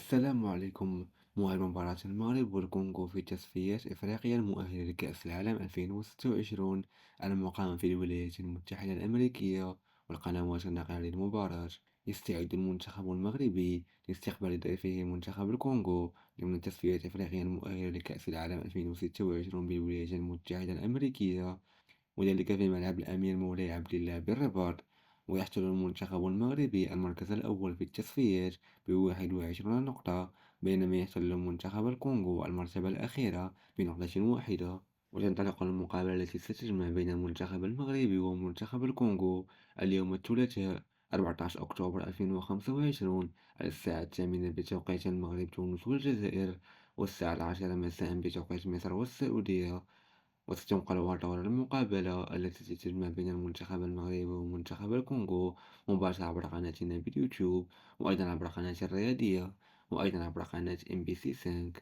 السلام عليكم. موعد مباراة المغرب والكونغو في تصفيات إفريقيا المؤهلة لكأس العالم 2026 المقامة في الولايات المتحدة الأمريكية. والقنوات الناقلة للمباراة. يستعد المنتخب المغربي لاستقبال ضيفه منتخب الكونغو ضمن تصفيات إفريقيا المؤهلة لكأس العالم 2026 بالولايات المتحدة الأمريكية، وذلك في ملعب الأمير مولاي عبد الله بالرباط. ويحتل المنتخب المغربي المركز الأول في التصفيات ب21 نقطة، بينما يحتل منتخب الكونغو المرتبة الأخيرة بنقطة واحدة. وتنطلق المقابلة التي ستجمع بين المنتخب المغربي ومنتخب الكونغو اليوم الثلاثاء 14 أكتوبر 2025 على الساعة 8 بتوقيت المغرب تونس والجزائر، والساعة 10 مساء بتوقيت مصر والسعودية. وستنقل طور المقابلة التي تجمع بين المنتخب المغربي ومنتخب الكونغو مباشرة عبر قناتنا باليوتيوب، وأيضا عبر قناة الرياضية، وأيضا عبر قناة MBC 5.